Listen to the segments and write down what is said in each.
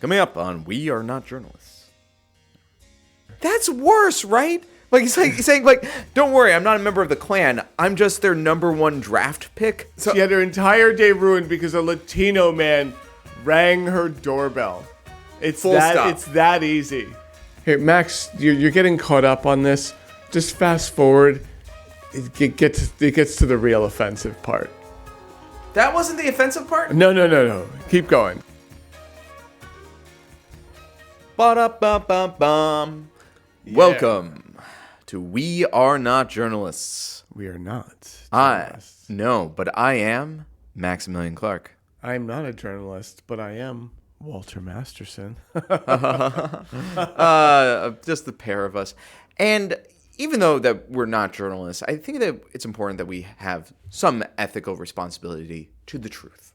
Coming up on We Are Not Journalists. That's worse, right? Like he's saying, don't worry, I'm not a member of the Klan. I'm just their number one draft pick. So she had her entire day ruined because a Latino man rang her doorbell. It's that easy. Hey, Max, you're getting caught up on this. Just fast forward. It gets to the real offensive part. That wasn't the offensive part? No. Keep going. Ba-da-ba-ba-bum. Yeah. Welcome to We Are Not Journalists. We are not journalists. But I am Maximilian Clark. I'm not a journalist, but I am Walter Masterson. Just the pair of us. And even though that we're not journalists, I think that it's important that we have some ethical responsibility to the truth.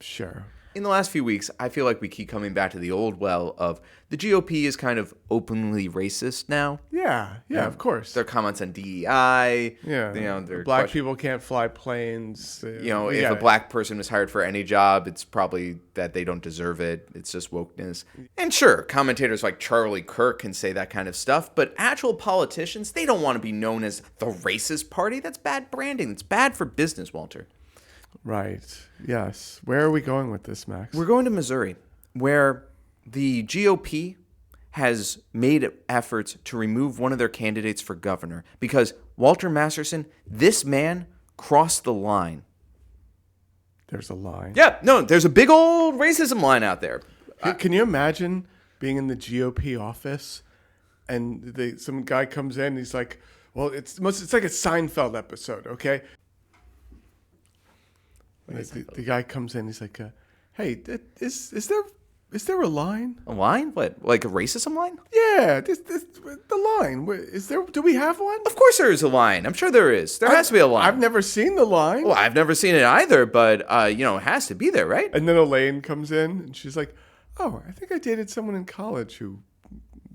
Sure. In the last few weeks, I feel like we keep coming back to the old well of the GOP is kind of openly racist now. Yeah, of course. Their comments on DEI. Their black people can't fly planes. If a black person was hired for any job, it's probably that they don't deserve it. It's just wokeness. And sure, commentators like Charlie Kirk can say that kind of stuff, but actual politicians, they don't want to be known as the racist party. That's bad branding. It's bad for business, Walter. Right. Yes. Where are we going with this, Max? We're going to Missouri, where the GOP has made efforts to remove one of their candidates for governor because Walter Masterson, this man crossed the line. There's a line. Yeah, no, there's a big old racism line out there. Can you imagine being in the GOP office and some guy comes in and he's like, well, it's like a Seinfeld episode, okay? The guy comes in. He's like, "Hey, is there a line? A line? What? Like a racism line? Yeah, the line. Is there? Do we have one? Of course there is a line. I'm sure there is. There has to be a line. I've never seen the line. Well, I've never seen it either, but it has to be there, right? And then Elaine comes in and she's like, "Oh, I think I dated someone in college who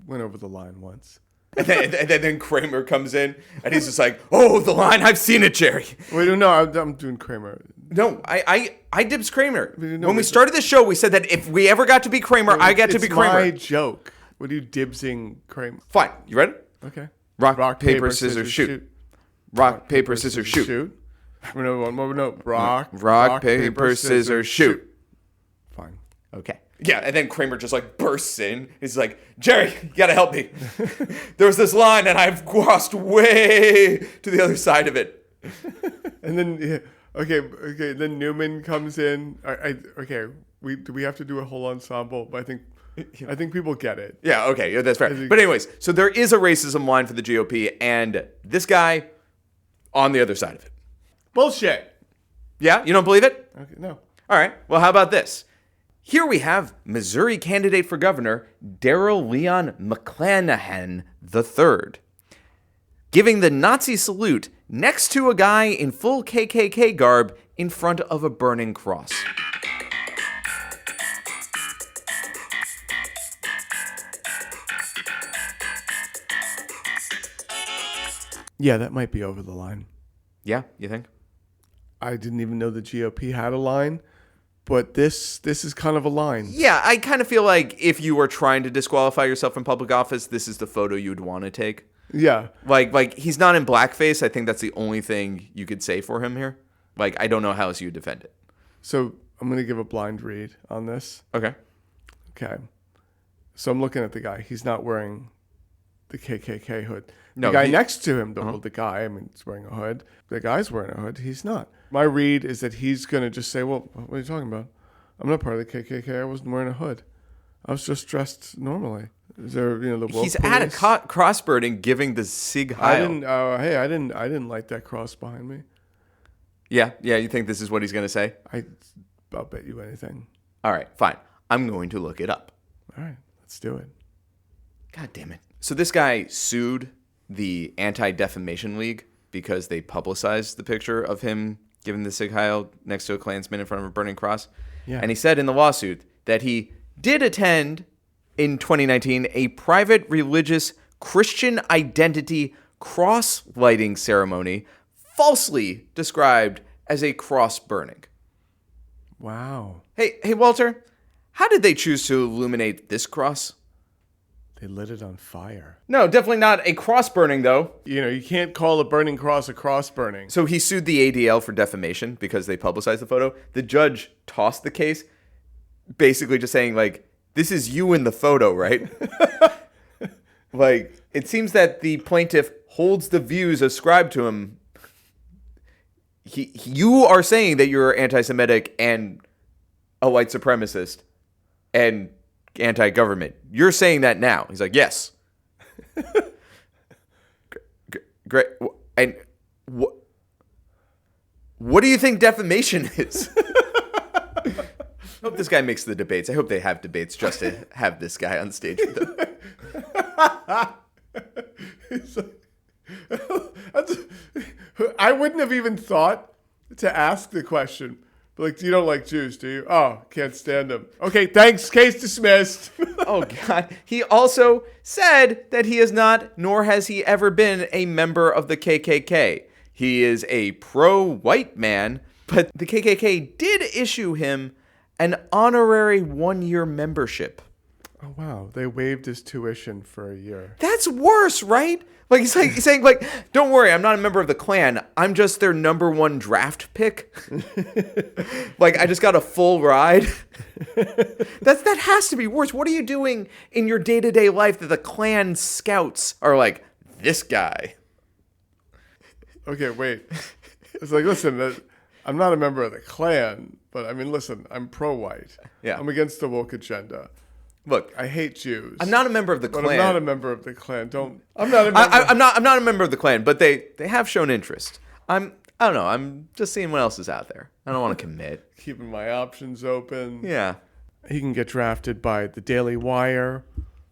went over the line once." And then Kramer comes in, and he's just like, "Oh, the line! I've seen it, Jerry." Wait, no, I'm doing Kramer. No, I dibs Kramer. When we started the show, we said that if we ever got to be Kramer, I got to be Kramer. It's my joke. What are you dibsing Kramer? Fine. You ready? Okay. Rock, paper, scissors, shoot. Rock, paper, scissors, shoot. No, one more. No. Rock, paper, scissors, shoot. Fine. Okay. Yeah, and then Kramer just bursts in. He's like, "Jerry, you gotta help me. There was this line, and I've crossed way to the other side of it." And then, okay. Then Newman comes in. Do we have to do a whole ensemble? But I think people get it. Yeah. Okay. Yeah, that's fair. But anyways, so there is a racism line for the GOP, and this guy on the other side of it. Bullshit. Yeah, you don't believe it? Okay. No. All right. Well, how about this? Here we have Missouri candidate for governor, Darrell Leon McClanahan III, giving the Nazi salute next to a guy in full KKK garb in front of a burning cross. Yeah, that might be over the line. Yeah, you think? I didn't even know the GOP had a line. But this is kind of a line. Yeah, I kind of feel like if you were trying to disqualify yourself from public office, this is the photo you'd want to take. Yeah. Like he's not in blackface. I think that's the only thing you could say for him here. I don't know how else you would defend it. So I'm going to give a blind read on this. Okay. So I'm looking at the guy. He's not wearing the KKK hood. No, the guy next to him, he's wearing a hood. The guy's wearing a hood. He's not. My read is that he's going to just say, well, what are you talking about? I'm not part of the KKK. I wasn't wearing a hood. I was just dressed normally. Is there, the woke He's police? at a crossburning giving the Sig Heil. I didn't light that cross behind me. Yeah, you think this is what he's going to say? I'll bet you anything. All right, fine. I'm going to look it up. All right, let's do it. God damn it. So this guy sued the Anti-Defamation League because they publicized the picture of him giving the Sig Heil next to a Klansman in front of a burning cross. Yeah. And he said in the lawsuit that he did attend in 2019 a private religious Christian identity cross lighting ceremony falsely described as a cross burning. Wow. Hey, Walter, How did they choose to illuminate this cross? They lit it on fire. No, definitely not a cross burning, though. You can't call a burning cross a cross burning. So he sued the ADL for defamation because they publicized the photo. The judge tossed the case, basically just saying, like, this is you in the photo, right? Like, it seems that the plaintiff holds the views ascribed to him. You are saying that you're anti-Semitic and a white supremacist and anti-government. You're saying that now. He's like, yes. Great. And what do you think defamation is? I hope this guy makes the debates. I hope they have debates just to have this guy on stage with them. I wouldn't have even thought to ask the question. Like, you don't like Jews, do you? Oh, can't stand them. Okay, thanks. Case dismissed. Oh, God. He also said that he is not, nor has he ever been, a member of the KKK. He is a pro-white man, but the KKK did issue him an honorary 1-year membership. Oh, wow. They waived his tuition for a year. That's worse, right? Like, he's saying, like, don't worry, I'm not a member of the Klan. I'm just their number 1 draft pick. Like, I just got a full ride. That has to be worse. What are you doing in your day-to-day life that the Klan scouts are like, this guy? Okay, wait. It's like, listen, I'm not a member of the Klan, but I mean, listen, I'm pro-white. Yeah. I'm against the woke agenda. Look, I hate Jews. I'm not a member of the Klan. But I'm not a member of the Klan. I'm not a member. I'm not a member of the Klan, but they have shown interest. I don't know. I'm just seeing what else is out there. I don't want to commit. Keeping my options open. Yeah. He can get drafted by the Daily Wire,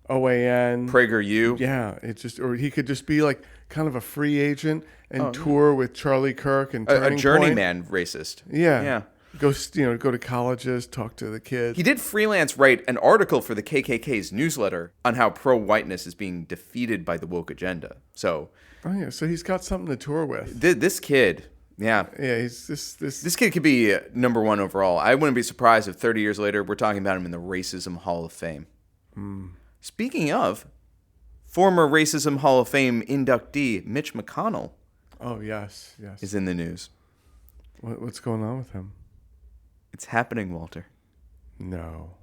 OAN, PragerU. Yeah, or he could just be like kind of a free agent and tour with Charlie Kirk and Turning a journeyman racist. Yeah. Yeah. Go to colleges, talk to the kids. He did freelance write an article for the KKK's newsletter on how pro-whiteness is being defeated by the woke agenda. So, so he's got something to tour with. This kid, yeah, he's this kid could be number 1 overall. I wouldn't be surprised if 30 years later we're talking about him in the Racism Hall of Fame. Speaking of, former Racism Hall of Fame inductee Mitch McConnell. Oh yes, is in the news. What's going on with him? It's happening, Walter. No.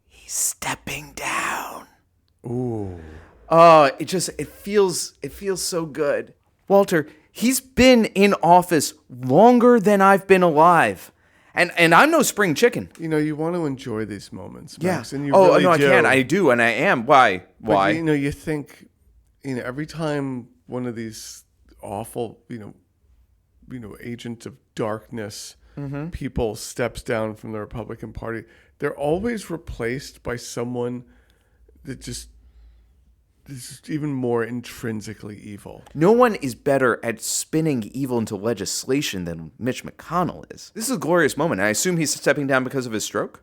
He's stepping down. Ooh. Oh, it feels so good. Walter, he's been in office longer than I've been alive. And I'm no spring chicken. You want to enjoy these moments, Max. Yeah. And you really no, do. I can. I do, and I am. Why? But, you think, every time one of these awful, agents of darkness people steps down from the Republican Party, they're always replaced by someone that just is even more intrinsically evil. No one is better at spinning evil into legislation than Mitch McConnell is. This is a glorious moment. I assume he's stepping down because of his stroke?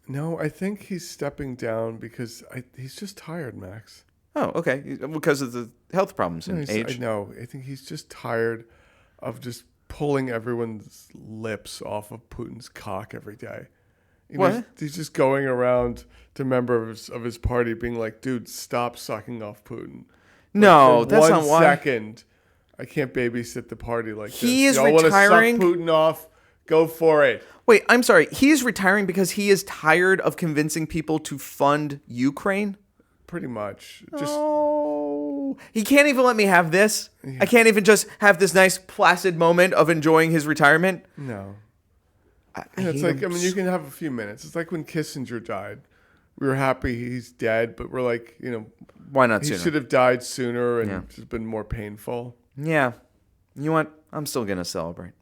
No, I think he's stepping down because he's just tired, Max. Oh, okay. Because of the health problems and age? No, I think he's just tired of just pulling everyone's lips off of Putin's cock every day. What? He's just going around to members of his party being like, dude, stop sucking off Putin. No, that's not why. 1 second, I can't babysit the party like this. He is Y'all retiring. Want to suck Putin off? Go for it. Wait, I'm sorry. He is retiring because he is tired of convincing people to fund Ukraine? Pretty much. He can't even let me have this. Yeah. I can't even just have this nice placid moment of enjoying his retirement. No. It's like, you can have a few minutes. It's like when Kissinger died. We were happy he's dead, but we're like, why not he sooner? He should have died sooner and it's been more painful. Yeah. You know what? I'm still going to celebrate.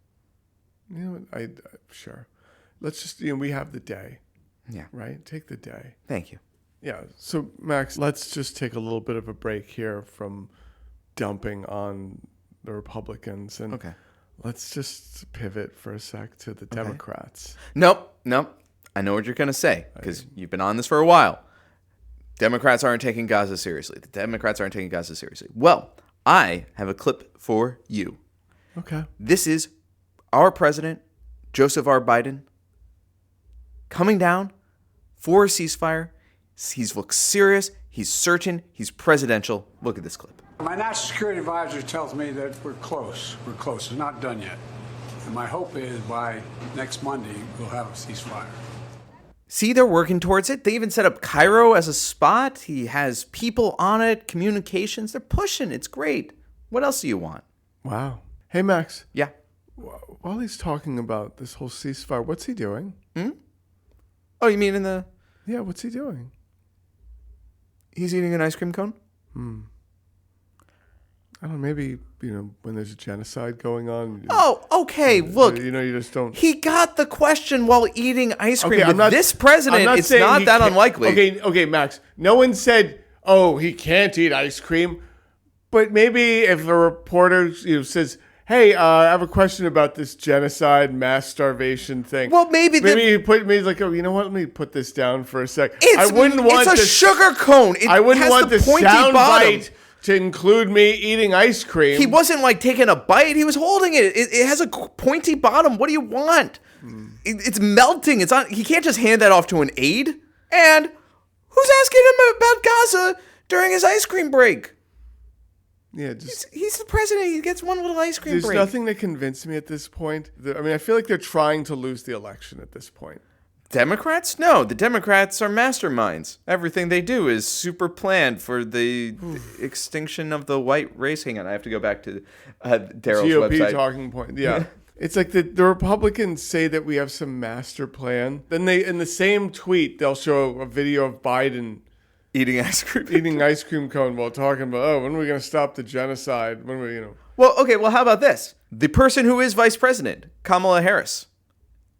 Sure. Let's just, we have the day. Yeah. Right? Take the day. Thank you. Yeah. So, Max, let's just take a little bit of a break here from dumping on the Republicans. And let's just pivot for a sec to the Democrats. Nope. I know what you're going to say because you've been on this for a while. Democrats aren't taking Gaza seriously. The Democrats aren't taking Gaza seriously. Well, I have a clip for you. Okay. This is our president, Joseph R. Biden, coming down for a ceasefire. He looks serious. He's certain. He's presidential. Look at this clip. My national security advisor tells me that we're close. We're close. It's not done yet. And my hope is by next Monday, we'll have a ceasefire. See, they're working towards it. They even set up Cairo as a spot. He has people on it, communications. They're pushing. It's great. What else do you want? Wow. Hey, Max. Yeah. While he's talking about this whole ceasefire, what's he doing? Oh, you mean in the... Yeah, what's he doing? He's eating an ice cream cone? I don't know, maybe, when there's a genocide going on. Oh, okay, look. You just don't... He got the question while eating ice cream. Okay, This president, it's not that unlikely. Okay, Max. No one said, he can't eat ice cream. But maybe if a reporter says, hey, I have a question about this genocide, mass starvation thing. Well, maybe he's like, you know what? Let me put this down for a sec. It's a sugar cone. I wouldn't want the sound bottom. bite to include me eating ice cream. He wasn't taking a bite. He was holding it. It has a pointy bottom. What do you want? It's melting. It's on. He can't just hand that off to an aide. And who's asking him about Gaza during his ice cream break? Yeah, he's the president. He gets one little ice cream break. There's nothing that convinced me at this point. I feel like they're trying to lose the election at this point. Democrats? No, the Democrats are masterminds. Everything they do is super planned for the extinction of the white race. Hang on, I have to go back to Daryl's GOP website. talking point. Yeah. It's like the Republicans say that we have some master plan. Then in the same tweet, they'll show a video of Biden eating ice cream cone while talking about, when are we going to stop the genocide? When are we, Well, okay, how about this? The person who is vice president, Kamala Harris,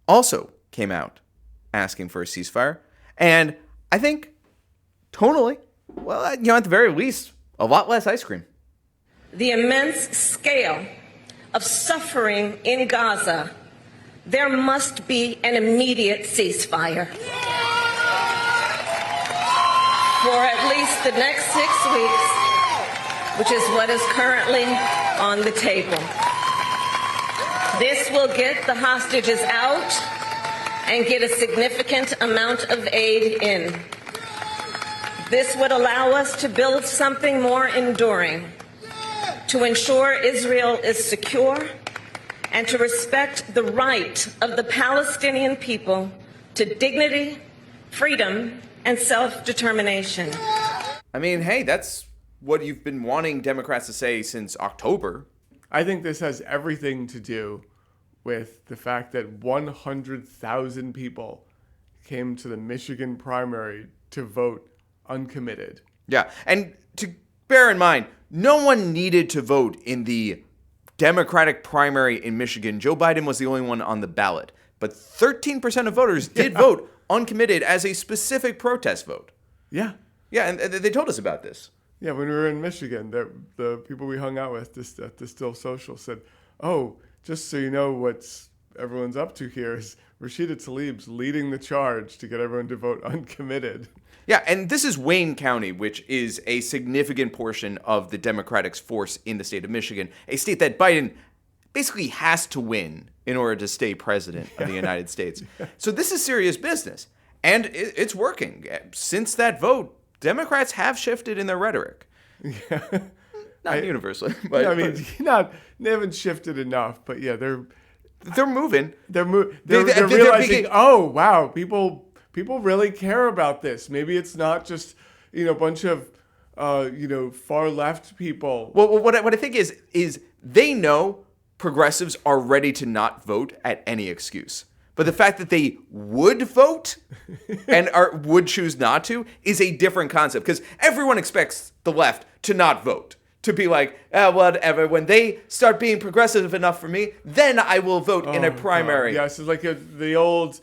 also came out asking for a ceasefire. And I think tonally, at the very least, a lot less ice cream. The immense scale of suffering in Gaza, there must be an immediate ceasefire. For at least the next 6 weeks, which is what is currently on the table. This will get the hostages out and get a significant amount of aid in. This would allow us to build something more enduring, to ensure Israel is secure, and to respect the right of the Palestinian people to dignity, freedom, and self-determination. Hey, that's what you've been wanting Democrats to say since October. I think this has everything to do with the fact that 100,000 people came to the Michigan primary to vote uncommitted. Yeah, and to bear in mind, no one needed to vote in the Democratic primary in Michigan. Joe Biden was the only one on the ballot. But 13% of voters did vote uncommitted as a specific protest vote. Yeah. Yeah, and they told us about this. Yeah, when we were in Michigan, the people we hung out with at the Still Social said, just so you know what everyone's up to here is Rashida Tlaib's leading the charge to get everyone to vote uncommitted. Yeah, and this is Wayne County, which is a significant portion of the Democratic force in the state of Michigan, a state that Biden basically has to win in order to stay president of the United States. So this is serious business, and it's working. Since that vote, Democrats have shifted in their rhetoric. Yeah. Not universally, but they haven't shifted enough. But yeah, they're moving. They're realizing, wow, people really care about this. Maybe it's not just a bunch of far left people. Well, what I think is they know progressives are ready to not vote at any excuse. But the fact that they would vote and would choose not to is a different concept, because everyone expects the left to not vote, to be like, whatever, when they start being progressive enough for me, then I will vote in a primary. Yes, it's like the old,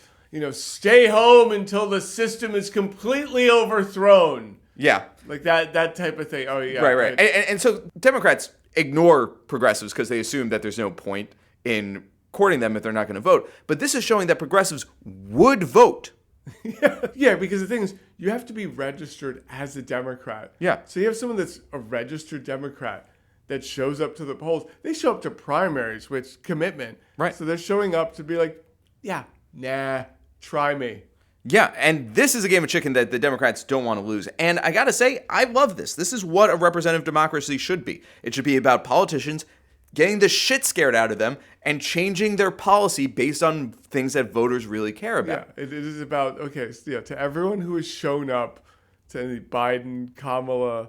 stay home until the system is completely overthrown. Yeah. Like that type of thing. Oh, yeah. Right. And so Democrats ignore progressives because they assume that there's no point in courting them if they're not going to vote. But this is showing that progressives would vote. Yeah, because the thing is, you have to be registered as a Democrat. Yeah. So you have someone that's a registered Democrat that shows up to the polls. They show up to primaries, which commitment. Right. So they're showing up to be like, try me. Yeah, and this is a game of chicken that the Democrats don't want to lose. And I got to say, I love this. This is what a representative democracy should be. It should be about politicians getting the shit scared out of them and changing their policy based on things that voters really care about. Yeah, it is about, to everyone who has shown up to any Biden, Kamala,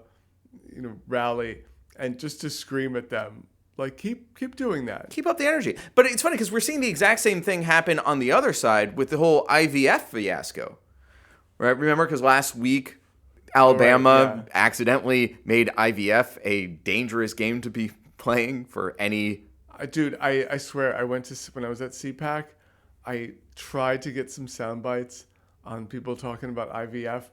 rally, and just to scream at them. Like, keep doing that. Keep up the energy. But it's funny because we're seeing the exact same thing happen on the other side with the whole IVF fiasco. Right? Remember, because last week, Alabama accidentally made IVF a dangerous game to be playing for any... Dude, I swear, when I was at CPAC, I tried to get some sound bites on people talking about IVF.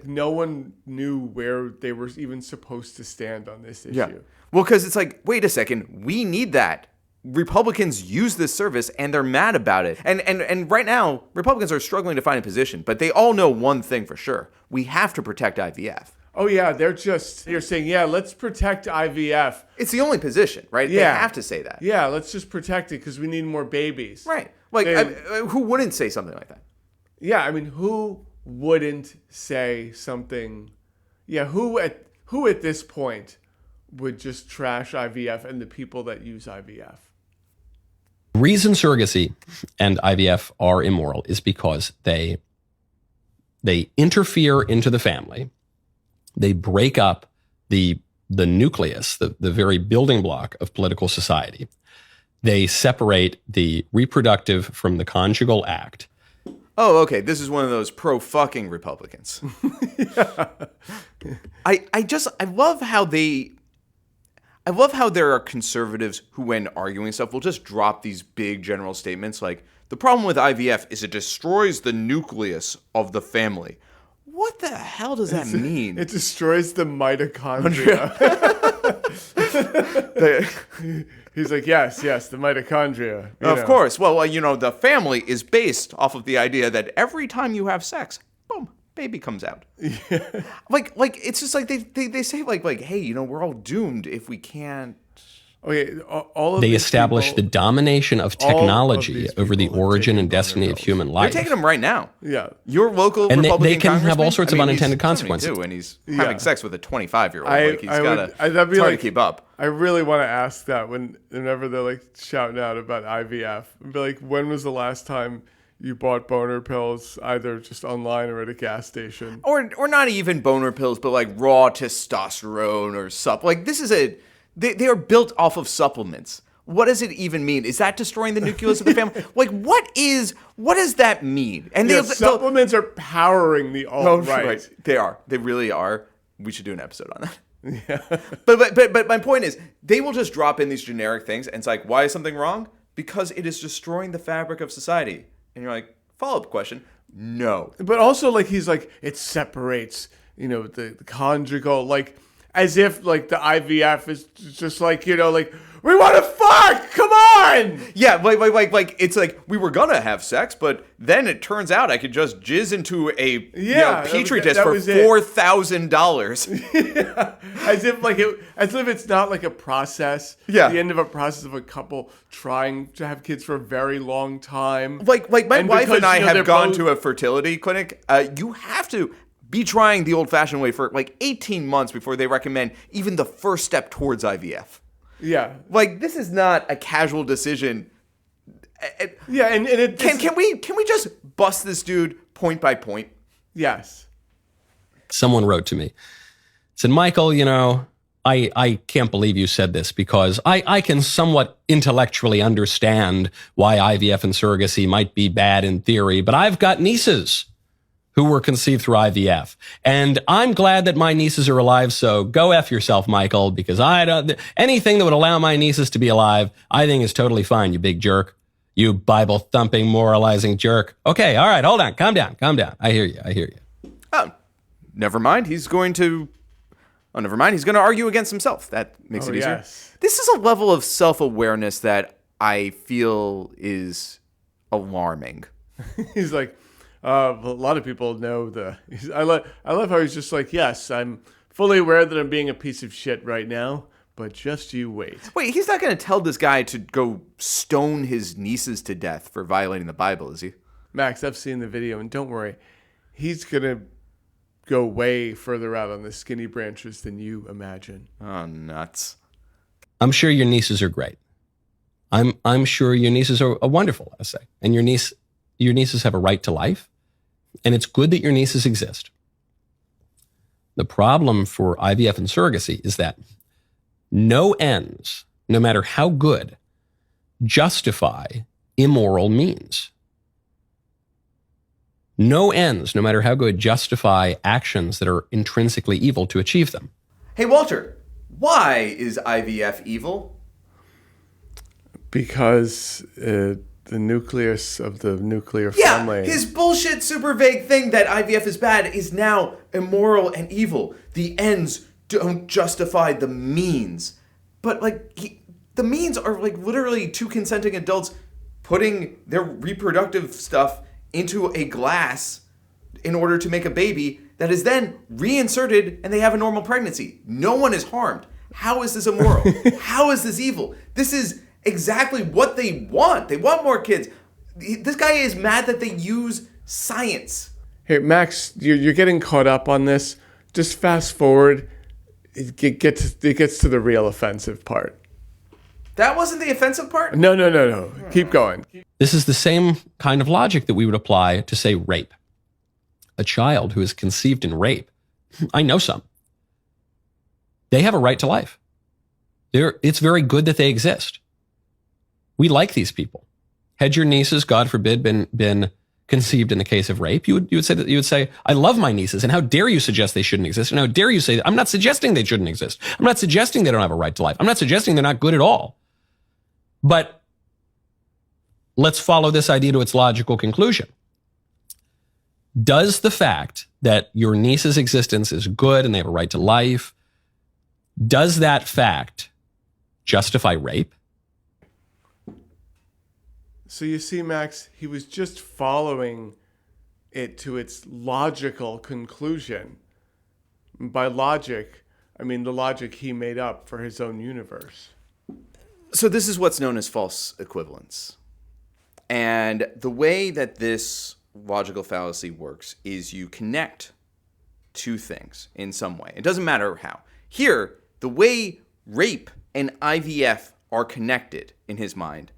No one knew where they were even supposed to stand on this issue. Yeah. Well, because it's like, wait a second, we need that. Republicans use this service and they're mad about it. And right now, Republicans are struggling to find a position, but they all know one thing for sure. We have to protect IVF. Oh, yeah, you're saying, let's protect IVF. It's the only position, right? Yeah. They have to say that. Yeah, let's just protect it because we need more babies. Right. Who wouldn't say something like that? Yeah, I mean, who wouldn't say something? Yeah, who at this point would just trash IVF and the people that use IVF? The reason surrogacy and IVF are immoral is because they interfere into the family. They break up the nucleus, the very building block of political society. They separate the reproductive from the conjugal act. Oh, okay. This is one of those pro-fucking Republicans. Yeah. I love how there are conservatives who, when arguing stuff, will just drop these big general statements like, the problem with IVF is it destroys the nucleus of the family. What the hell does that mean? It destroys the mitochondria. He's like, yes, the mitochondria. Of course. Well, the family is based off of the idea that every time you have sex, boom, baby comes out. Yeah. Like it's just like they say like, hey, we're all doomed if we can't. Okay, all of they establish the domination of technology over the origin and destiny of human life. They're taking them right now. Yeah, your local and Republican they can have all sorts of unintended consequences. And he's having sex with a 25-year-old. It's hard to keep up. I really want to ask that whenever they're like shouting out about IVF, and be like, when was the last time you bought boner pills, either just online or at a gas station, or not even boner pills, but like raw testosterone or something? Like this is They are built off of supplements. What does it even mean? Is that destroying the nucleus of the family? Like, what does that mean? And supplements are powering the alt-right. Right. They are. They really are. We should do an episode on that. Yeah. But my point is, they will just drop in these generic things, and it's like, why is something wrong? Because it is destroying the fabric of society. And you're like, follow-up question, no. But also, like, he's like, it separates, the conjugal, like, as if, like, the IVF is just like, like, we want to fuck! Come on! Yeah, like it's like, we were gonna have sex, but then it turns out I could just jizz into a Petri dish for $4,000. Yeah. As if it's not like a process. Yeah. The end of a process of a couple trying to have kids for a very long time. Like my wife and I have gone to a fertility clinic. You have to be trying the old-fashioned way for like 18 months before they recommend even the first step towards IVF. Yeah. Like, this is not a casual decision. Yeah, and it can we just bust this dude point by point? Yes. Someone wrote to me, said, Michael, I can't believe you said this because I can somewhat intellectually understand why IVF and surrogacy might be bad in theory, but I've got nieces who were conceived through IVF. And I'm glad that my nieces are alive, so go F yourself, Michael, because anything that would allow my nieces to be alive, I think is totally fine, you big jerk. You Bible-thumping, moralizing jerk. Okay, all right, hold on, calm down. I hear you. Oh, never mind. He's going to argue against himself. That makes it easier. Yes. This is a level of self-awareness that I feel is alarming. He's like, a lot of people know I love how he's just like, yes, I'm fully aware that I'm being a piece of shit right now, but just you wait. Wait, he's not going to tell this guy to go stone his nieces to death for violating the Bible, is he? Max, I've seen the video, and don't worry, he's going to go way further out on the skinny branches than you imagine. Oh, nuts. I'm sure your nieces are great. I'm sure your nieces are wonderful, I say. And your nieces have a right to life. And it's good that your nieces exist. The problem for IVF and surrogacy is that no ends, no matter how good, justify immoral means. No ends, no matter how good, justify actions that are intrinsically evil to achieve them. Hey, Walter, why is IVF evil? Because the nucleus of the nuclear family. Yeah, his bullshit super vague thing that IVF is bad is now immoral and evil. The ends don't justify the means. But the means are literally two consenting adults putting their reproductive stuff into a glass in order to make a baby that is then reinserted and they have a normal pregnancy. No one is harmed. How is this immoral? How is this evil? This is exactly what they want. They want more kids. This guy is mad that they use science. Hey, Max, you're getting caught up on this. Just fast forward. It gets to the real offensive part. That wasn't the offensive part? No. Keep going. This is the same kind of logic that we would apply to, say, rape. A child who is conceived in rape, I know some. They have a right to life. It's very good that they exist. We like these people. Had your nieces, God forbid, been conceived in the case of rape, you would say, I love my nieces, and how dare you suggest they shouldn't exist? And how dare you say that? I'm not suggesting they shouldn't exist. I'm not suggesting they don't have a right to life. I'm not suggesting they're not good at all. But let's follow this idea to its logical conclusion. Does the fact that your niece's existence is good and they have a right to life, does that fact justify rape? So you see, Max, he was just following it to its logical conclusion. By logic, I mean the logic he made up for his own universe. So this is what's known as false equivalence. And the way that this logical fallacy works is you connect two things in some way. It doesn't matter how. Here, the way rape and IVF are connected in his mind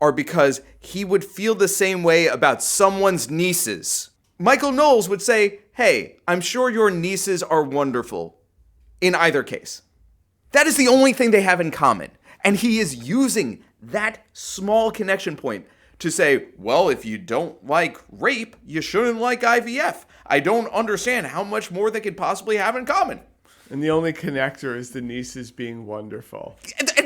are because he would feel the same way about someone's nieces. Michael Knowles would say, hey, I'm sure your nieces are wonderful in either case. That is the only thing they have in common. And he is using that small connection point to say, well, if you don't like rape, you shouldn't like IVF. I don't understand how much more they could possibly have in common. And the only connector is the nieces being wonderful.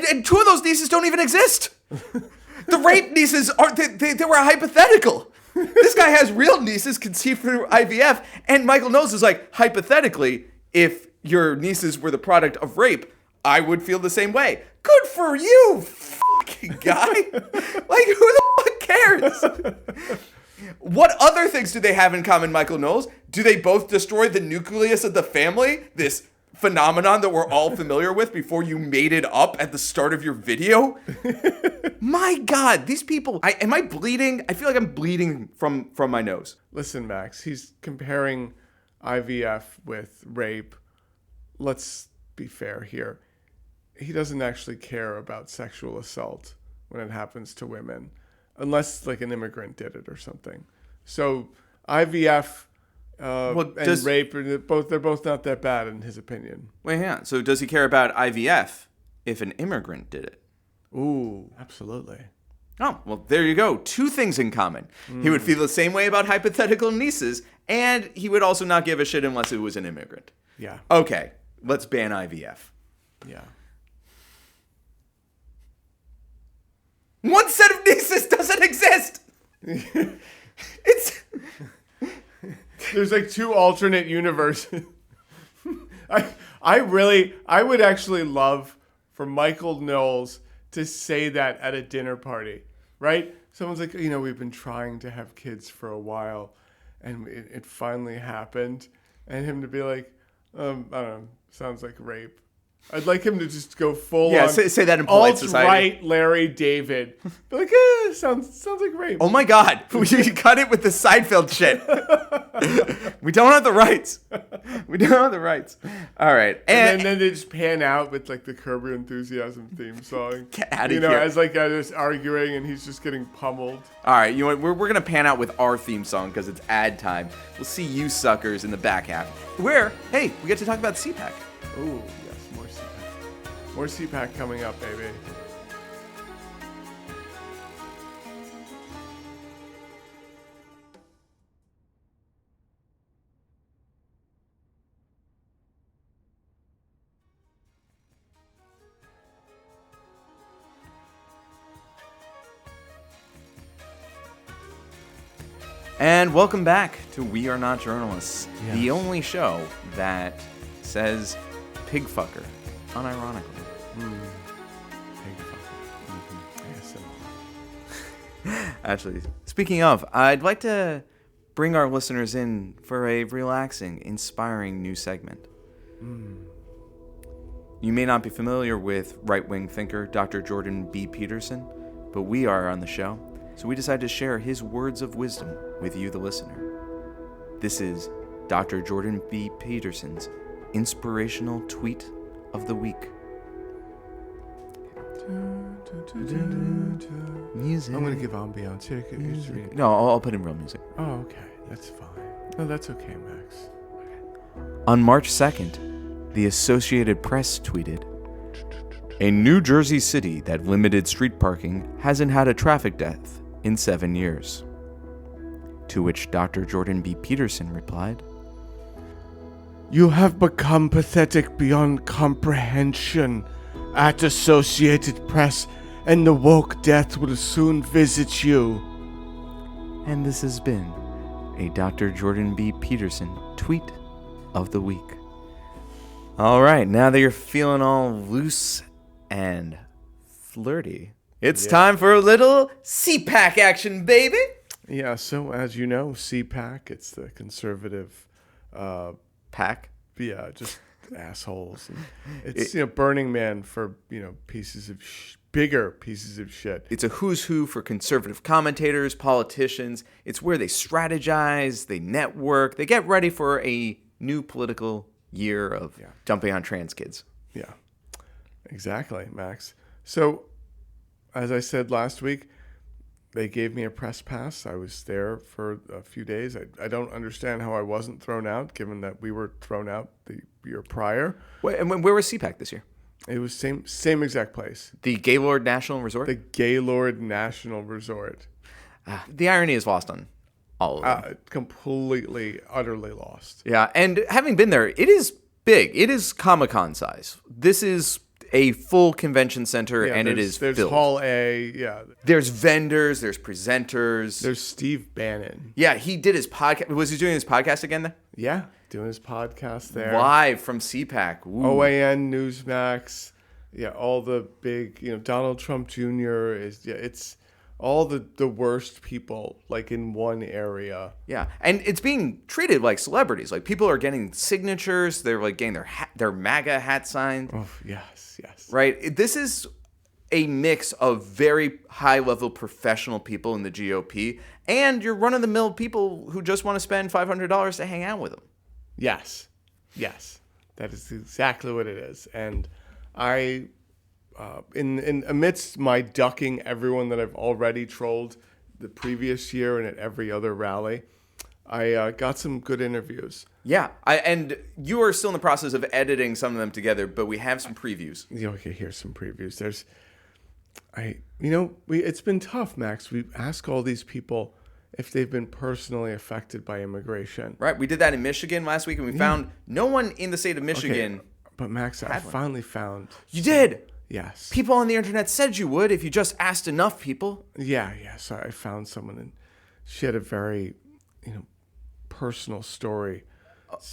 And two of those nieces don't even exist. The rape nieces they were hypothetical. This guy has real nieces conceived through IVF, and Michael Knowles is like, hypothetically, if your nieces were the product of rape, I would feel the same way. Good for you, fucking guy. Like, who the fuck cares? What other things do they have in common, Michael Knowles? Do they both destroy the nucleus of the family? This phenomenon that we're all familiar with before you made it up at the start of your video? My God, these people, am I bleeding? I feel like I'm bleeding from my nose. Listen, Max, he's comparing IVF with rape. Let's be fair here. He doesn't actually care about sexual assault when it happens to women, unless like an immigrant did it or something. So IVF and rape, they're both not that bad in his opinion. Wait, hang on. So does he care about IVF if an immigrant did it? Ooh, absolutely. Oh, well, there you go. Two things in common. He would feel the same way about hypothetical nieces, and he would also not give a shit unless it was an immigrant. Yeah. Okay, let's ban IVF. Yeah. One set of nieces doesn't exist. There's like two alternate universes. I would actually love for Michael Knowles to say that at a dinner party, right? Someone's like, we've been trying to have kids for a while, and it finally happened, and him to be like, I don't know, sounds like rape. I'd like him to just go full Yeah, on. say that in polite society. Alt-right Larry David. Be like, sounds like rape. Oh my God, we cut it with the Seinfeld shit. We don't have the rights. We don't have the rights. All right, and then they just pan out with like the Curb Your Enthusiasm theme song. Get out of here. As like just arguing and he's just getting pummeled. All right, you know what? We're gonna pan out with our theme song because it's ad time. We'll see you suckers in the back half, where hey, we get to talk about CPAC. Oh yes, more CPAC. More CPAC coming up, baby. And welcome back to We Are Not Journalists, the only show that says pig fucker, unironically. Pig fucker. Yes. Actually, speaking of, I'd like to bring our listeners in for a relaxing, inspiring new segment. You may not be familiar with right-wing thinker Dr. Jordan B. Peterson, but we are on the show. So we decided to share his words of wisdom with you, the listener. This is Dr. Jordan B. Peterson's inspirational tweet of the week. Music. I'm going to give ambiance here. No, I'll put in real music. Oh, okay. That's fine. No, that's okay, Max. On March 2nd, the Associated Press tweeted, "A New Jersey city that limited street parking hasn't had a traffic death in 7 years." To which Dr. Jordan B. Peterson replied, "You have become pathetic beyond comprehension at Associated Press, and the woke death will soon visit you." And this has been a Dr. Jordan B. Peterson tweet of the week. All right, now that you're feeling all loose and flirty, it's time for a little CPAC action, baby. Yeah, so as you know, CPAC, it's the conservative pack. Yeah, just assholes. And it's Burning Man for pieces of bigger pieces of shit. It's a who's who for conservative commentators, politicians. It's where they strategize, they network, they get ready for a new political year of jumping on trans kids. Yeah, exactly, Max. So, as I said last week, they gave me a press pass. I was there for a few days. I don't understand how I wasn't thrown out, given that we were thrown out the year prior. Wait, and where was CPAC this year? It was same exact place. The Gaylord National Resort? The Gaylord National Resort. The irony is lost on all of them. Completely, utterly lost. Yeah, and having been there, it is big. It is Comic-Con size. This is a full convention center, and it is there's filled. Hall A, yeah. There's vendors, there's presenters. There's Steve Bannon. Yeah, he did his podcast. Was he doing his podcast again there? Yeah, doing his podcast there. Live from CPAC. Ooh. OAN, Newsmax. Yeah, all the big, Donald Trump Jr. It's all the worst people, like, in one area. Yeah, and it's being treated like celebrities. Like, people are getting signatures. They're, like, getting their MAGA hat signed. Oh, yes. Right? This is a mix of very high-level professional people in the GOP and your run-of-the-mill people who just want to spend $500 to hang out with them. Yes. That is exactly what it is. And I... in amidst my ducking everyone that I've already trolled the previous year and at every other rally, I got some good interviews. Yeah, and you are still in the process of editing some of them together, but we have some previews. Okay, here's some previews. It's been tough, Max. We ask all these people if they've been personally affected by immigration. Right, we did that in Michigan last week, and we found no one in the state of Michigan. Okay, but Max, I finally found... You did? Yes. People on the internet said you would if you just asked enough people. Yeah. So I found someone, and she had a very, personal story.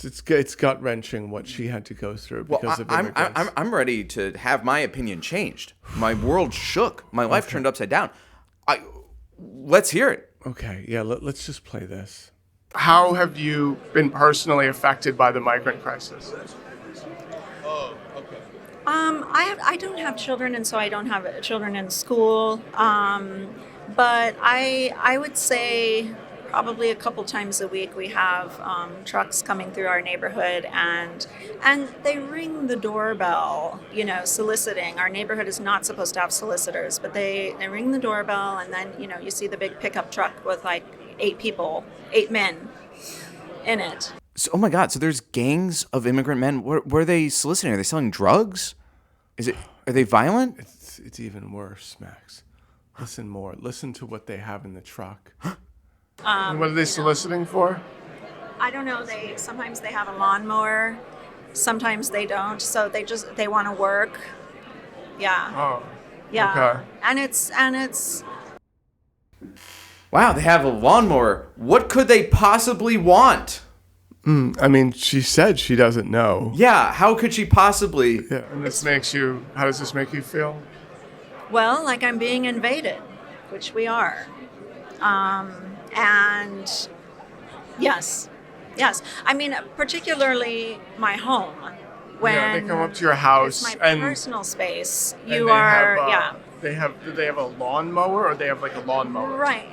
It's gut-wrenching what she had to go through because of immigrants. I'm ready to have my opinion changed. My world shook. My life turned upside down. Let's hear it. Okay, yeah, let's just play this. How have you been personally affected by the migrant crisis? I don't have children, and so I don't have children in school. But I would say probably a couple times a week we have trucks coming through our neighborhood, and they ring the doorbell, soliciting. Our neighborhood is not supposed to have solicitors, but they ring the doorbell, and then you see the big pickup truck with like 8 men in it. So, oh my God! So there's gangs of immigrant men. What are they soliciting? Are they selling drugs? Are they violent? It's even worse, Max. Listen more. Listen to what they have in the truck. And what are they soliciting for? I don't know. Sometimes they have a lawnmower, sometimes they don't. So they want to work. Yeah. Oh. Yeah. Okay. And it's. Wow, they have a lawnmower. What could they possibly want? I mean, she said she doesn't know. Yeah, how could she possibly? Yeah, and how does this make you feel? Well, like I'm being invaded, which we are. And yes. I mean, particularly my home. When they come up to your house. It's my personal space. Do they have a lawnmower, or they have like a lawnmower? Right.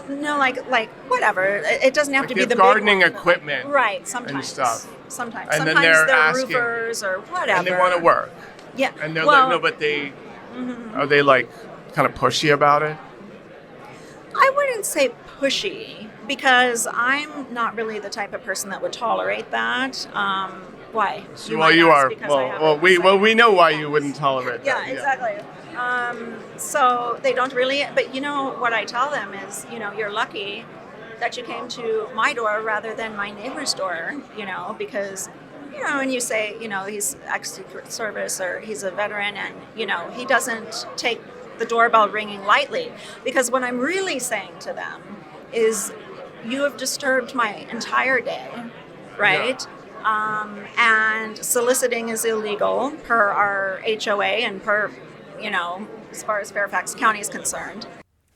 No, like whatever. It doesn't have to be the gardening big one. equipment. Right. Sometimes. And stuff. Sometimes. And then Sometimes they're asking, roofers or whatever. And they want to work. Yeah. And they're but they are they like kind of pushy about it? I wouldn't say pushy, because I'm not really the type of person that would tolerate that. Why? You are. We know why you wouldn't tolerate that. Yeah, exactly. So they don't really. But what I tell them is, you're lucky that you came to my door rather than my neighbor's door. Because. And you say, he's ex-secret service or he's a veteran, and, he doesn't take the doorbell ringing lightly. Because what I'm really saying to them is, you have disturbed my entire day, right? Yeah. And soliciting is illegal per our HOA and per, as far as Fairfax County is concerned.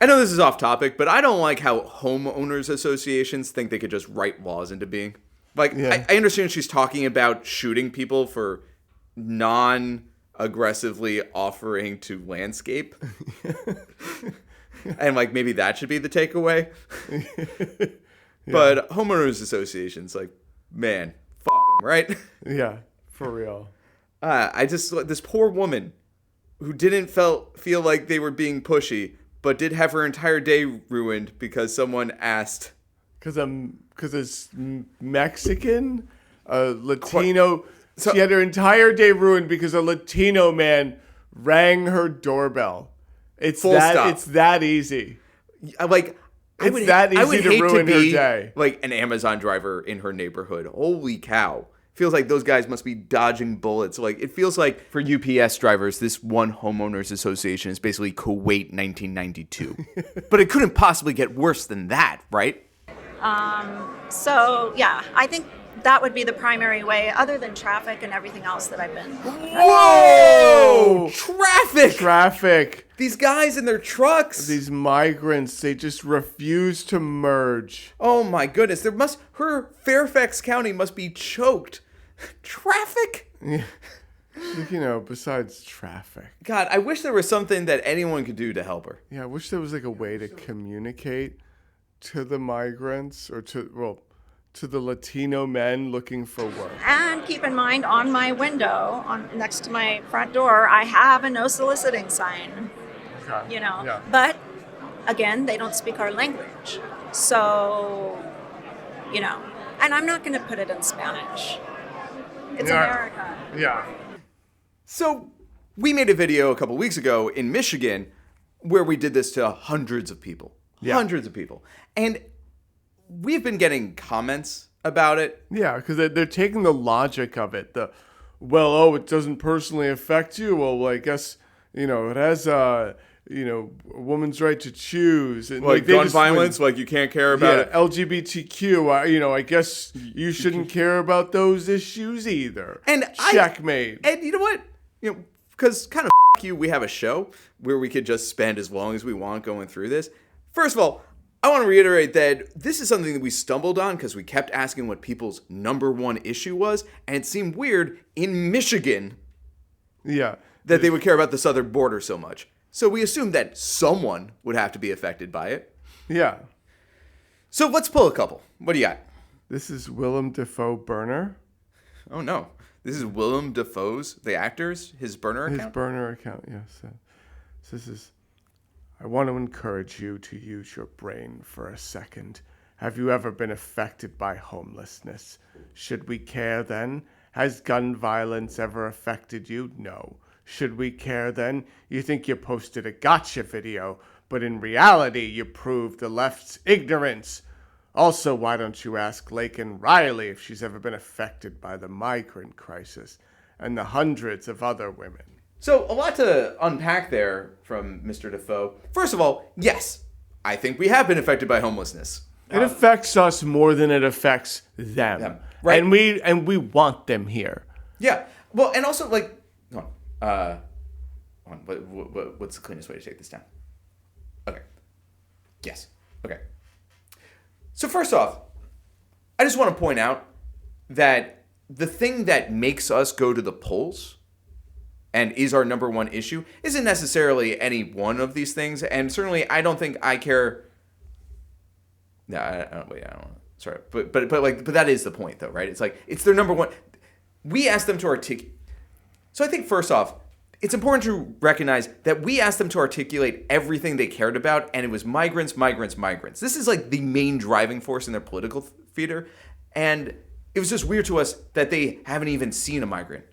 I know this is off topic, but I don't like how homeowners associations think they could just write laws into being. I understand she's talking about shooting people for non-aggressively offering to landscape. And maybe that should be the takeaway. Yeah. But homeowners associations, man, f*** 'em, right? Yeah, for real. This poor woman who didn't feel like they were being pushy, but did have her entire day ruined because someone asked. Because it's Mexican, Latino. She had her entire day ruined because a Latino man rang her doorbell. It's that easy. I would hate to ruin to be her day. Like an Amazon driver in her neighborhood. Holy cow. Feels like those guys must be dodging bullets. It feels like for UPS drivers, this one homeowners association is basically Kuwait 1992. But it couldn't possibly get worse than that, right? So, yeah, I think that would be the primary way, other than traffic and everything else that I've been. Whoa! Traffic! These guys in their trucks. These migrants, they just refuse to merge. Oh my goodness. Her Fairfax County must be choked. Traffic? Yeah. Besides traffic. God, I wish there was something that anyone could do to help her. Yeah, I wish there was a way to communicate to the migrants or to the Latino men looking for work. And keep in mind, on my window, next to my front door, I have a no soliciting sign. Okay. Yeah. But again, they don't speak our language. So, and I'm not going to put it in Spanish. It's America. Yeah. So we made a video a couple weeks ago in Michigan where we did this to hundreds of people. Yeah. Hundreds of people. And we've been getting comments about it. Yeah, because they're taking the logic of it. It doesn't personally affect you. Well, I guess, it has, a woman's right to choose. And gun violence, you can't care about it. LGBTQ, I guess you shouldn't care about those issues either. And checkmate. And you know what? Because kind of you, we have a show where we could just spend as long as we want going through this. First of all, I want to reiterate that this is something that we stumbled on because we kept asking what people's number one issue was, and it seemed weird in Michigan Yeah. that they would care about the southern border so much. So we assumed that someone would have to be affected by it. Yeah. So let's pull a couple. What do you got? This is Willem Dafoe burner. Oh, no. This is Willem Dafoe's, the actor's, his burner account? His burner account, yes. So this is, I want to encourage you to use your brain for a second. Have you ever been affected by homelessness? Should we care then? Has gun violence ever affected you? No. Should we care then? You think you posted a gotcha video, but in reality you proved the left's ignorance. Also, why don't you ask Laken Riley if she's ever been affected by the migrant crisis and the hundreds of other women? So a lot to unpack there from Mr. Dafoe. First of all, yes, I think we have been affected by homelessness. It affects us more than it affects them. Right. And we want them here. Yeah. Well, and also, like, hold on. What's the cleanest way to take this down? Okay. Yes. Okay. So first off, I just want to point out that the thing that makes us go to the polls and is our number one issue isn't necessarily any one of these things. And certainly I don't think I care. No, I don't know. Sorry. But that is the point though, right? It's like, it's their number one. We asked them to articulate. So I think first off, it's important to recognize that we asked them to articulate everything they cared about, and it was migrants. This is like the main driving force in their political theater, and it was just weird to us that they haven't even seen a migrant.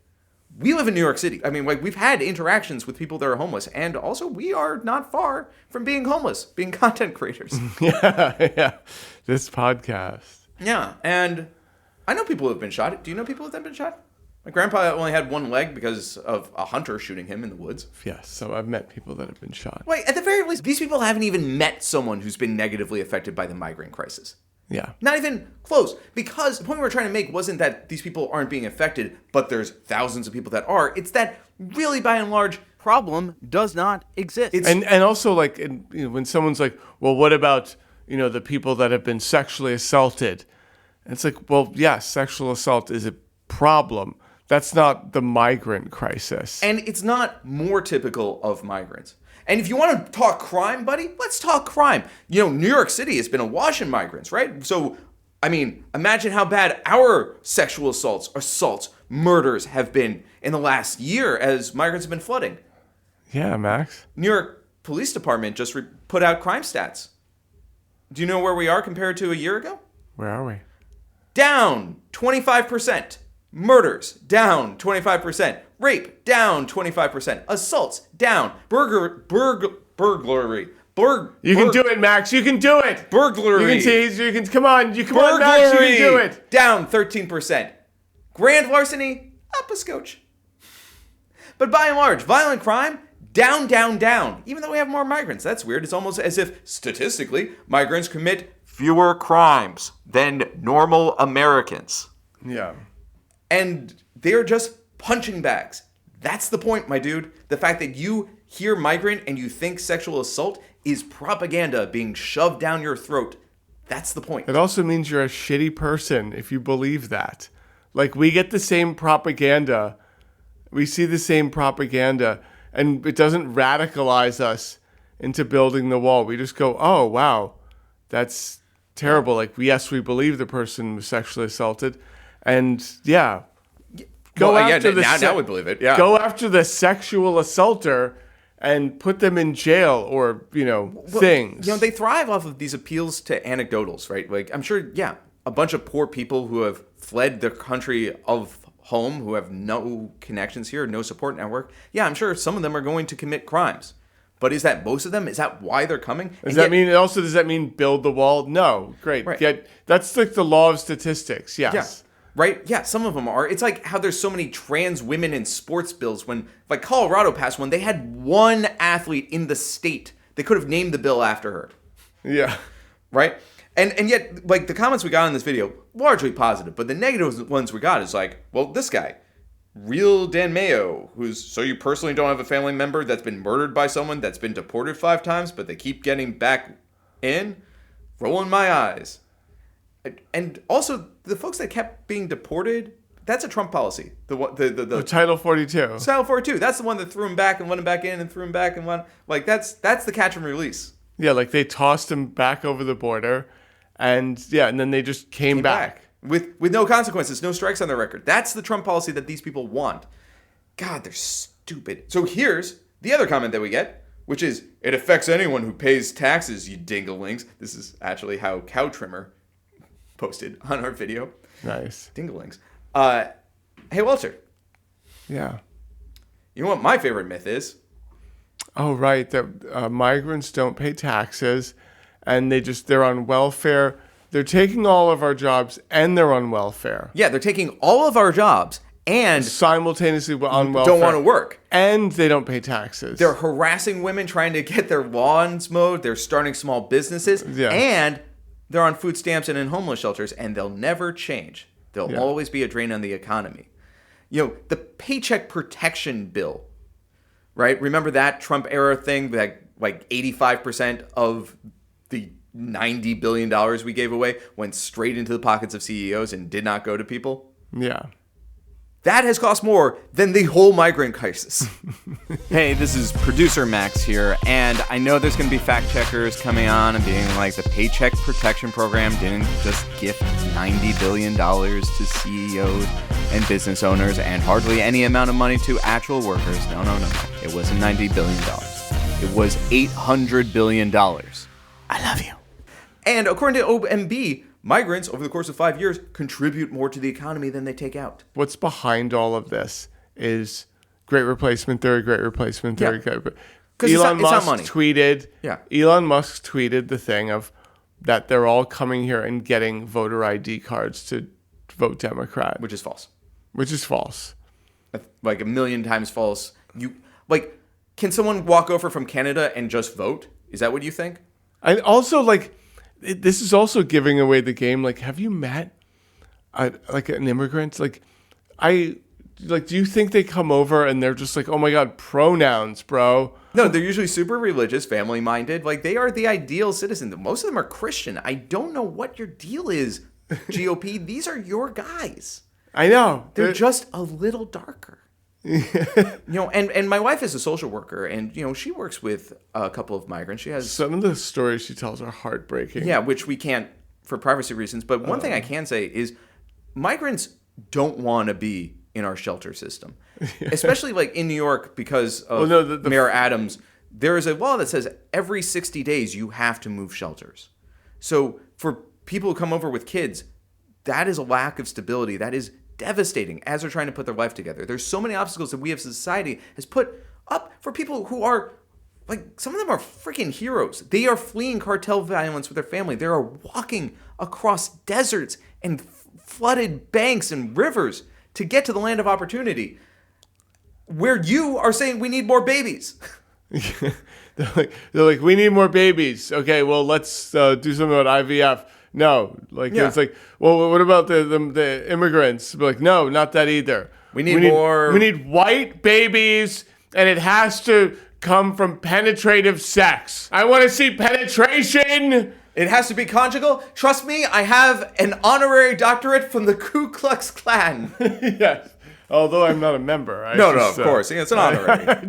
We live in New York City. I mean, like, we've had interactions with people that are homeless, and also we are not far from being homeless, being content creators. Yeah. This podcast. Yeah, and I know people who have been shot. Do you know people who have been shot? My grandpa only had one leg because of a hunter shooting him in the woods. Yes, so I've met people that have been shot. Wait, at the very least, these people haven't even met someone who's been negatively affected by the migrant crisis. Yeah. Not even close. Because the point we were trying to make wasn't that these people aren't being affected, but there's thousands of people that are. It's that really, by and large, problem does not exist. And also, like, when someone's like, well, what about, the people that have been sexually assaulted? And it's like, well, yes, sexual assault is a problem. That's not the migrant crisis. And it's not more typical of migrants. And if you want to talk crime, buddy, let's talk crime. New York City has been awash in migrants, right? So, I mean, imagine how bad our sexual assaults, murders have been in the last year as migrants have been flooding. Yeah, Max. New York Police Department just put out crime stats. Do you know where we are compared to a year ago? Where are we? Down 25%. Murders, down 25%. Rape, down 25%. Assaults, down. Burglary. You can do it, Max. You can do it. Burglary. Come on, Max. You can do it. Down 13%. Grand larceny, up a scotch. But by and large, violent crime, down. Even though we have more migrants. That's weird. It's almost as if, statistically, migrants commit fewer crimes than normal Americans. Yeah. And they're just punching bags. That's the point, my dude. The fact that you hear migrant and you think sexual assault is propaganda being shoved down your throat. That's the point. It also means you're a shitty person if you believe that. Like, we get the same propaganda. We see the same propaganda, and it doesn't radicalize us into building the wall. We just go, oh, wow, that's terrible. Like, yes, we believe the person was sexually assaulted. And now we believe it. Yeah. Go after the sexual assaulter and put them in jail or, things. They thrive off of these appeals to anecdotals, right? Like, I'm sure, a bunch of poor people who have fled their country of home, who have no connections here, no support network. Yeah, I'm sure some of them are going to commit crimes. But is that most of them? Is that why they're coming? Does that mean build the wall? No. Great. Right. Yeah, that's like the law of statistics. Yes. Yeah. Right? Yeah, some of them are. It's like how there's so many trans women in sports bills when, like, Colorado passed one. They had one athlete in the state. They could have named the bill after her. Yeah. Right? And yet, like, the comments we got in this video, largely positive. But the negative ones we got is like, well, this guy, Real Dan Mayo, so you personally don't have a family member that's been murdered by someone that's been deported 5 times, but they keep getting back in? Rolling my eyes. And also, the folks that kept being deported, That's a Trump policy. The Title 42. Title 42. That's the one that threw him back and let him back in and threw him back and let. Like that's the catch and release. Yeah, like they tossed him back over the border, and then they just came back with no consequences, no strikes on their record. That's the Trump policy that these people want. God, they're stupid. So here's the other comment that we get, which is, it affects anyone who pays taxes, you dinglings. This is actually how Cow Trimmer posted on our video. Nice. Dinglings. Hey, Walter. Yeah. You know what my favorite myth is? Oh, right. That migrants don't pay taxes, and they're on welfare. They're taking all of our jobs, and they're on welfare. Yeah, they're taking all of our jobs and simultaneously on welfare. Don't want to work. And they don't pay taxes. They're harassing women trying to get their lawns mowed. They're starting small businesses. Yeah. And they're on food stamps and in homeless shelters, and they'll never change. They'll always be a drain on the economy. You know, the Paycheck Protection Bill, right? Remember that Trump era thing that like 85% of the $90 billion we gave away went straight into the pockets of CEOs and did not go to people? Yeah. That has cost more than the whole migrant crisis. Hey, this is producer Max here, and I know there's going to be fact checkers coming on and being like, the Paycheck Protection Program didn't just gift $90 billion to CEOs and business owners and hardly any amount of money to actual workers. No. It wasn't $90 billion. It was $800 billion. I love you. And according to OMB, migrants, over the course of 5 years, contribute more to the economy than they take out. What's behind all of this is great replacement theory. Elon Musk tweeted the thing of that they're all coming here and getting voter ID cards to vote Democrat. Which is false. Like a million times false. Can someone walk over from Canada and just vote? Is that what you think? And also, this is also giving away the game. Like, have you met an immigrant? Do you think they come over and they're just like, oh my God, pronouns, bro? No, they're usually super religious, family-minded. Like, they are the ideal citizen. Most of them are Christian. I don't know what your deal is, GOP. These are your guys. I know. They're just a little darker. And my wife is a social worker, and she works with a couple of migrants. She has some of the stories she tells are heartbreaking. Yeah, which we can't for privacy reasons. But one thing I can say is migrants don't want to be in our shelter system, especially like in New York because of Mayor Adams. There is a law that says every 60 days you have to move shelters. So for people who come over with kids, that is a lack of stability. That is devastating as they're trying to put their life together. There's so many obstacles that we as a society has put up for people who are, like, some of them are freaking heroes. They are fleeing cartel violence with their family. They are walking across deserts and flooded banks and rivers to get to the land of opportunity, where you are saying we need more babies. They're like, we need more babies. Okay, well, let's do something about IVF. No, It's like, well, what about the immigrants? We're like, no, not that either. We need more. We need white babies, and it has to come from penetrative sex. I want to see penetration. It has to be conjugal. Trust me, I have an honorary doctorate from the Ku Klux Klan. Yes. Although I'm not a member. Of course. It's an honorary thing. I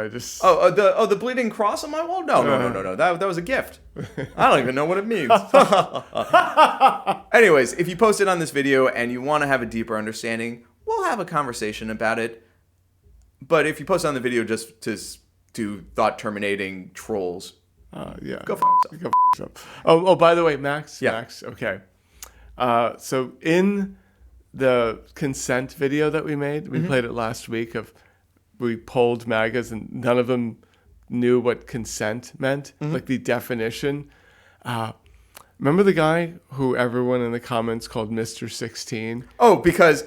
just... the bleeding cross on my wall? No. That was a gift. I don't even know what it means. Anyways, if you post it on this video and you want to have a deeper understanding, we'll have a conversation about it. But if you post it on the video just to do thought-terminating trolls, go fuck yourself. Oh, by the way, Max. Yeah. Max, okay. So in the consent video that we made, we played it last week we polled MAGAs and none of them knew what consent meant, like the definition. Remember the guy who everyone in the comments called Mr. 16? Oh, because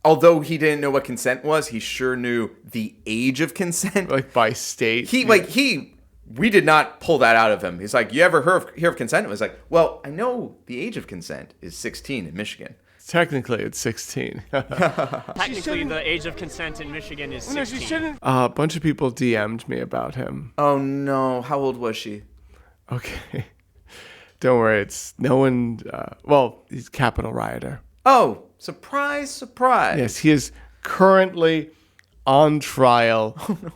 although he didn't know what consent was, he sure knew the age of consent. Like by state. We did not pull that out of him. He's like, you ever hear of consent? It was like, well, I know the age of consent is 16 in Michigan. Technically, it's 16. Technically, the age of consent in Michigan is 16. A bunch of people DM'd me about him. Oh, no. How old was she? Okay. Don't worry. It's no one... he's a Capitol rioter. Oh, Surprise, surprise. Yes, he is currently on trial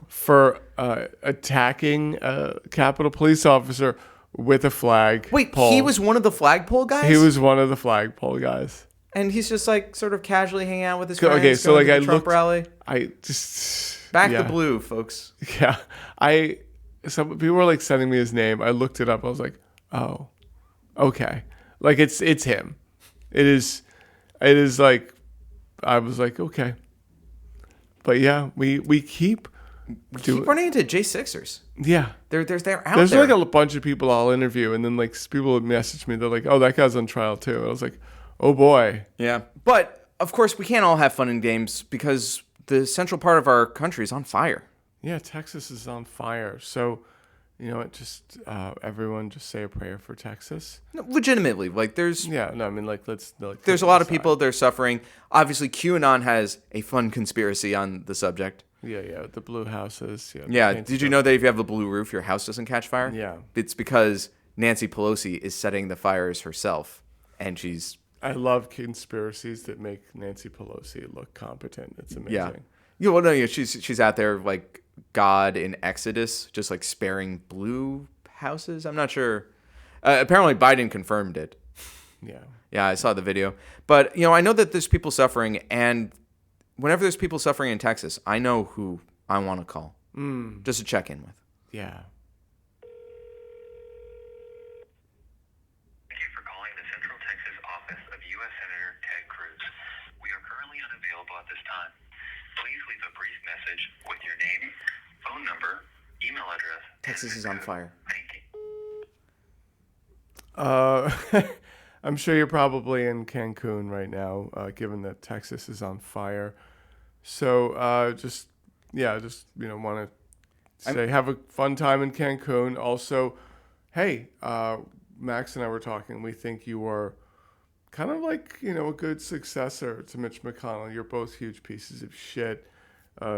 for attacking a Capitol Police officer with a flag pole. He was one of the flagpole guys? He was one of the flagpole guys. And he's just like sort of casually hanging out with his friends. Okay, so like to the I Trump looked, rally. I just Back the blue, folks. Yeah, some people were like sending me his name. I looked it up. I was like, oh, okay, like it's him. It is like I was like, okay, but yeah, we keep running into J6ers. Yeah, they're out there. There's like a bunch of people I'll interview, and then like people would message me. They're like, oh, that guy's on trial too. And I was like, oh boy. Yeah, but of course we can't all have fun and games because the central part of our country is on fire. Yeah, Texas is on fire. So, you know what? Just everyone, just say a prayer for Texas. No, legitimately, like there's. Yeah, no, I mean let's. There's a lot of people that are suffering. Obviously, QAnon has a fun conspiracy on the subject. Yeah, the blue houses. Yeah. Did you know that if you have a blue roof, your house doesn't catch fire? Yeah. It's because Nancy Pelosi is setting the fires herself, and she's. I love conspiracies that make Nancy Pelosi look competent. It's amazing. Yeah. Well, no, she's out there like God in Exodus, just like sparing blue houses. I'm not sure. Apparently, Biden confirmed it. Yeah. Yeah, I saw the video. But, I know that there's people suffering, and whenever there's people suffering in Texas, I know who I want to call just to check in with. Yeah. Thank you for calling the Central Texas office of U.S. Senator Ted Cruz. We are currently unavailable at this time. Please leave a brief message with your name, phone number, email address. Texas is on fire. Thank you. I'm sure you're probably in Cancun right now, given that Texas is on fire. So just want to say have a fun time in Cancun. Also, hey, Max and I were talking. We think you are kind of like, a good successor to Mitch McConnell. You're both huge pieces of shit,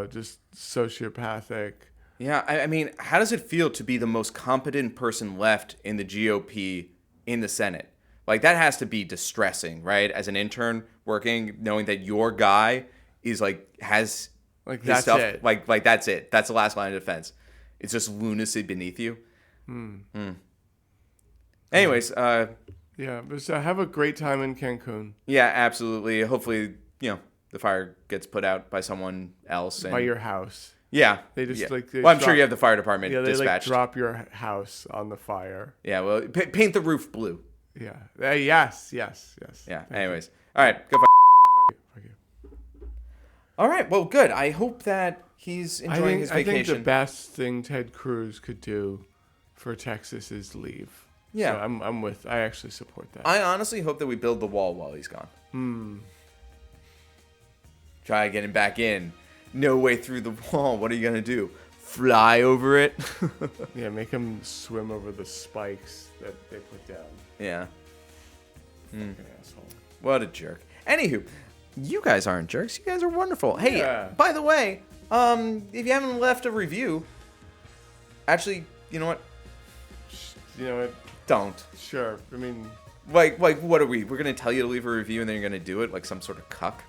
just sociopathic. Yeah, I mean, how does it feel to be the most competent person left in the GOP in the Senate? Like, that has to be distressing, right? As an intern working, knowing that your guy is has like his that's stuff. it. Like that's it. That's the last line of defense. It's just lunacy beneath you. Anyways, yeah, but have a great time in Cancun. Yeah, absolutely. Hopefully, the fire gets put out by someone else. And, by your house. Yeah. They just I'm sure you have the fire department dispatched. They drop your house on the fire. Yeah, well, paint the roof blue. Yeah. Yes. Yeah. Thank Anyways. All right. Go you. All right. Well, good. I hope that he's enjoying his vacation. I think the best thing Ted Cruz could do for Texas is leave. Yeah. So I actually support that. I honestly hope that we build the wall while he's gone. Try getting back in. No way through the wall. What are you going to do? Fly over it? Yeah, make him swim over the spikes that they put down. Yeah. Fucking asshole. What a jerk. Anywho, you guys aren't jerks. You guys are wonderful. Hey, Yeah. by the way, if you haven't left a review, actually, you know what? You know what? Don't. Sure. I mean, Like, what are we? We're going to tell you to leave a review and then you're going to do it like some sort of cuck?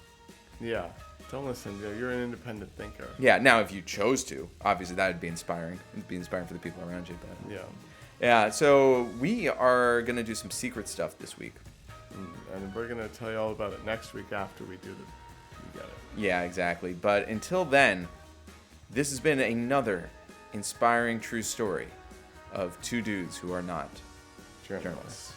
yeah. Don't listen. You're an independent thinker. Yeah, now if you chose to, obviously that would be inspiring. It'd be inspiring for the people around you. But yeah, so we are going to do some secret stuff this week. And we're going to tell you all about it next week after we do You Get It. Yeah, exactly. But until then, this has been another inspiring true story of two dudes who are not journalists.